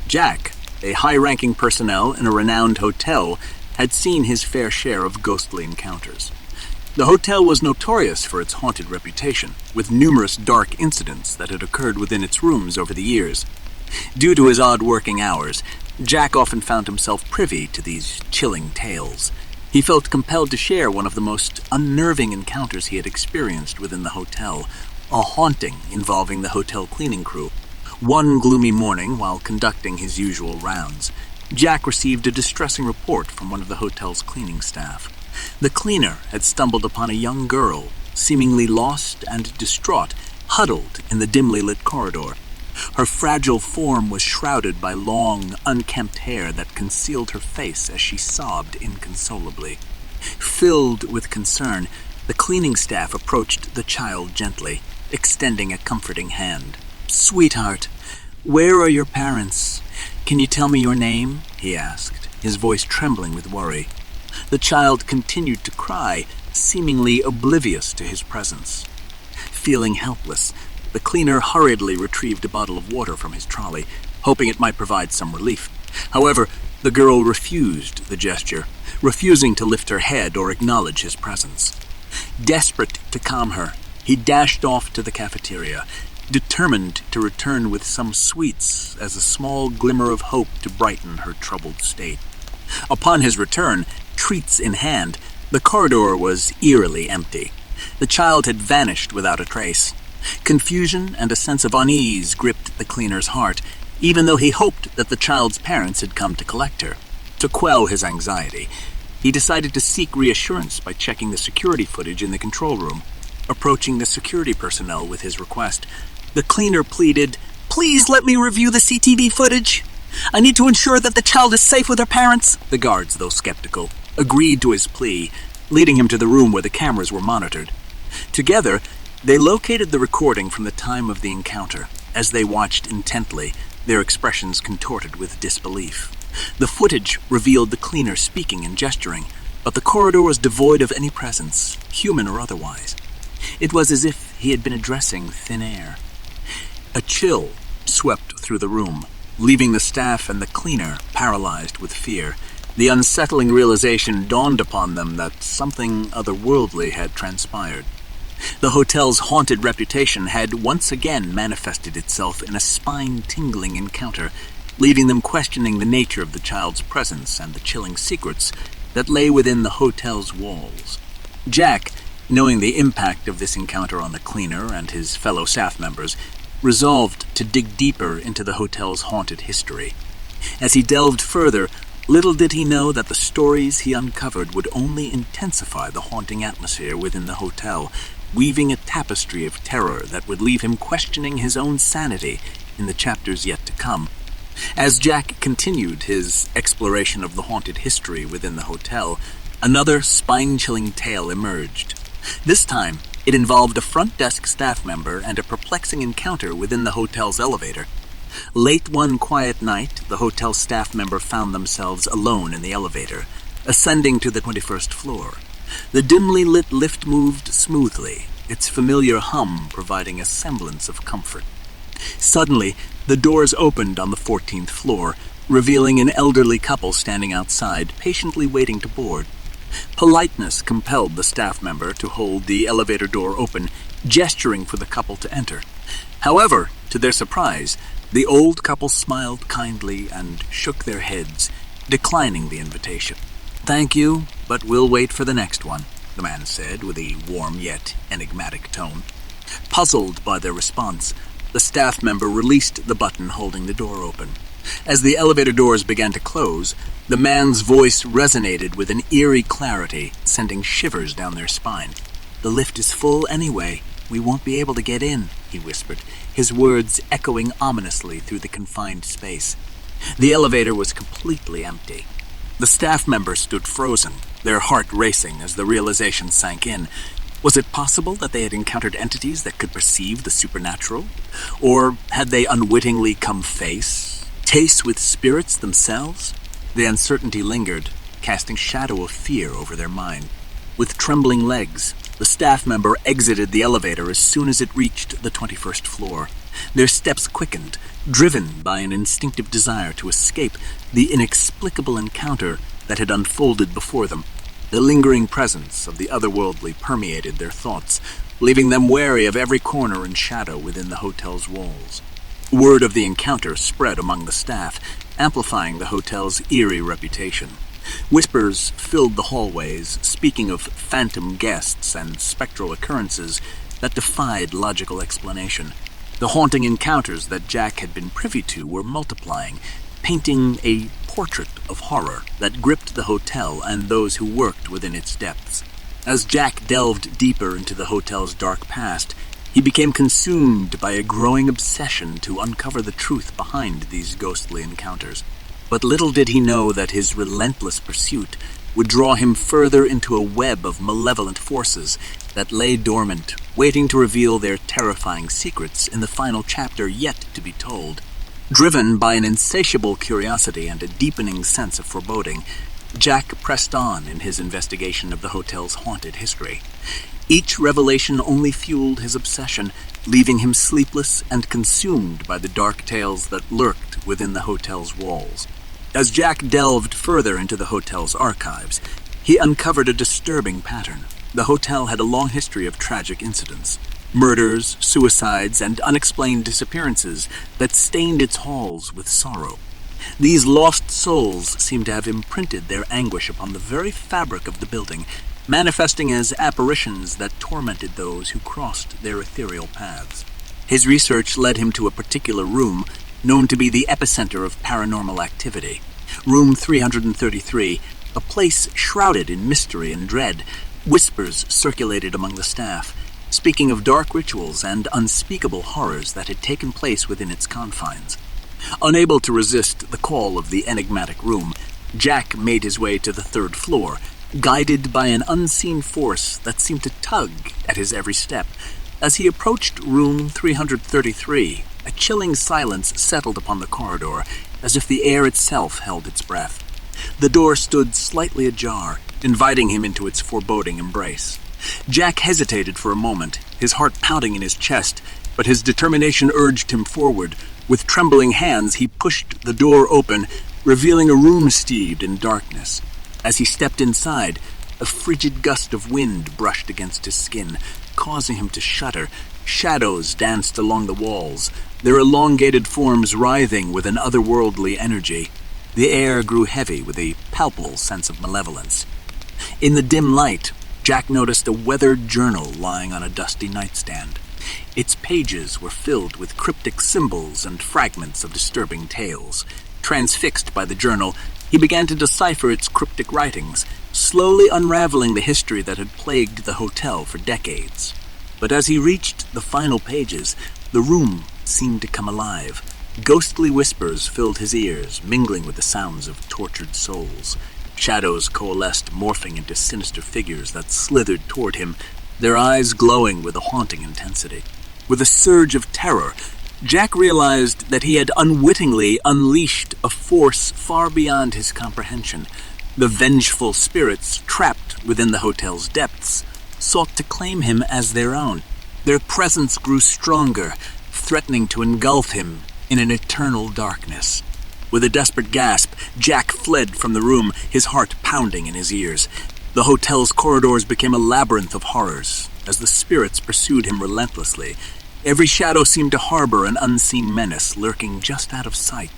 Jack, a high-ranking personnel in a renowned hotel, had seen his fair share of ghostly encounters. The hotel was notorious for its haunted reputation, with numerous dark incidents that had occurred within its rooms over the years. Due to his odd working hours, Jack often found himself privy to these chilling tales. He felt compelled to share one of the most unnerving encounters he had experienced within the hotel, a haunting involving the hotel cleaning crew. One gloomy morning, while conducting his usual rounds, Jack received a distressing report from one of the hotel's cleaning staff. The cleaner had stumbled upon a young girl, seemingly lost and distraught, huddled in the dimly lit corridor. Her fragile form was shrouded by long, unkempt hair that concealed her face as she sobbed inconsolably. Filled with concern, the cleaning staff approached the child gently, extending a comforting hand. "Sweetheart, where are your parents? Can you tell me your name?" he asked, his voice trembling with worry. The child continued to cry, seemingly oblivious to his presence. Feeling helpless, the cleaner hurriedly retrieved a bottle of water from his trolley, hoping it might provide some relief. However, the girl refused the gesture, refusing to lift her head or acknowledge his presence. Desperate to calm her, he dashed off to the cafeteria, determined to return with some sweets as a small glimmer of hope to brighten her troubled state. Upon his return, treats in hand, the corridor was eerily empty. The child had vanished without a trace. Confusion and a sense of unease gripped the cleaner's heart, even though he hoped that the child's parents had come to collect her. To quell his anxiety, he decided to seek reassurance by checking the security footage in the control room. Approaching the security personnel with his request, the cleaner pleaded, "Please let me review the CTV footage. I need to ensure that the child is safe with her parents." The guards, though skeptical, agreed to his plea, leading him to the room where the cameras were monitored. Together, they located the recording from the time of the encounter. As they watched intently, their expressions contorted with disbelief. The footage revealed the cleaner speaking and gesturing, but the corridor was devoid of any presence, human or otherwise. It was as if he had been addressing thin air. A chill swept through the room, leaving the staff and the cleaner paralyzed with fear. The unsettling realization dawned upon them that something otherworldly had transpired. The hotel's haunted reputation had once again manifested itself in a spine-tingling encounter, leaving them questioning the nature of the child's presence and the chilling secrets that lay within the hotel's walls. Jack, knowing the impact of this encounter on the cleaner and his fellow staff members, resolved to dig deeper into the hotel's haunted history. As he delved further, little did he know that the stories he uncovered would only intensify the haunting atmosphere within the hotel, weaving a tapestry of terror that would leave him questioning his own sanity in the chapters yet to come. As Jack continued his exploration of the haunted history within the hotel, another spine-chilling tale emerged. This time, it involved a front desk staff member and a perplexing encounter within the hotel's elevator. Late one quiet night, the hotel staff member found themselves alone in the elevator, ascending to the 21st floor. The dimly lit lift moved smoothly, its familiar hum providing a semblance of comfort. Suddenly, the doors opened on the 14th floor, revealing an elderly couple standing outside, patiently waiting to board. Politeness compelled the staff member to hold the elevator door open, gesturing for the couple to enter. However, to their surprise, the old couple smiled kindly and shook their heads, declining the invitation. "Thank you, but we'll wait for the next one," the man said with a warm yet enigmatic tone. Puzzled by their response, the staff member released the button holding the door open. As the elevator doors began to close, the man's voice resonated with an eerie clarity, sending shivers down their spine. "The lift is full anyway. We won't be able to get in," he whispered, his words echoing ominously through the confined space. The elevator was completely empty. The staff members stood frozen, their heart racing as the realization sank in. Was it possible that they had encountered entities that could perceive the supernatural? Or had they unwittingly come face with spirits themselves? The uncertainty lingered, casting shadow of fear over their mind. With trembling legs, the staff member exited the elevator as soon as it reached the 21st floor. Their steps quickened, driven by an instinctive desire to escape the inexplicable encounter that had unfolded before them. The lingering presence of the otherworldly permeated their thoughts, leaving them wary of every corner and shadow within the hotel's walls. Word of the encounter spread among the staff, amplifying the hotel's eerie reputation. Whispers filled the hallways, speaking of phantom guests and spectral occurrences that defied logical explanation. The haunting encounters that Jack had been privy to were multiplying, painting a portrait of horror that gripped the hotel and those who worked within its depths. As Jack delved deeper into the hotel's dark past, he became consumed by a growing obsession to uncover the truth behind these ghostly encounters. But little did he know that his relentless pursuit would draw him further into a web of malevolent forces that lay dormant, waiting to reveal their terrifying secrets in the final chapter yet to be told. Driven by an insatiable curiosity and a deepening sense of foreboding, Jack pressed on in his investigation of the hotel's haunted history. Each revelation only fueled his obsession, leaving him sleepless and consumed by the dark tales that lurked within the hotel's walls. As Jack delved further into the hotel's archives, he uncovered a disturbing pattern. The hotel had a long history of tragic incidents, murders, suicides, and unexplained disappearances that stained its halls with sorrow. These lost souls seemed to have imprinted their anguish upon the very fabric of the building, manifesting as apparitions that tormented those who crossed their ethereal paths. His research led him to a particular room known to be the epicenter of paranormal activity. Room 333, a place shrouded in mystery and dread. Whispers circulated among the staff, speaking of dark rituals and unspeakable horrors that had taken place within its confines. Unable to resist the call of the enigmatic room, Jack made his way to the third floor, guided by an unseen force that seemed to tug at his every step. As he approached room 333, a chilling silence settled upon the corridor, as if the air itself held its breath. The door stood slightly ajar, inviting him into its foreboding embrace. Jack hesitated for a moment, his heart pounding in his chest, but his determination urged him forward. With trembling hands, he pushed the door open, revealing a room steeped in darkness. As he stepped inside, a frigid gust of wind brushed against his skin, causing him to shudder. Shadows danced along the walls, their elongated forms writhing with an otherworldly energy. The air grew heavy with a palpable sense of malevolence. In the dim light, Jack noticed a weathered journal lying on a dusty nightstand. Its pages were filled with cryptic symbols and fragments of disturbing tales. Transfixed by the journal, he began to decipher its cryptic writings, slowly unraveling the history that had plagued the hotel for decades. But as he reached the final pages, the room seemed to come alive. Ghostly whispers filled his ears, mingling with the sounds of tortured souls. Shadows coalesced, morphing into sinister figures that slithered toward him, their eyes glowing with a haunting intensity. With a surge of terror, Jack realized that he had unwittingly unleashed a force far beyond his comprehension. The vengeful spirits trapped within the hotel's depths sought to claim him as their own. Their presence grew stronger, threatening to engulf him in an eternal darkness. With a desperate gasp, Jack fled from the room, his heart pounding in his ears. The hotel's corridors became a labyrinth of horrors as the spirits pursued him relentlessly. Every shadow seemed to harbor an unseen menace lurking just out of sight.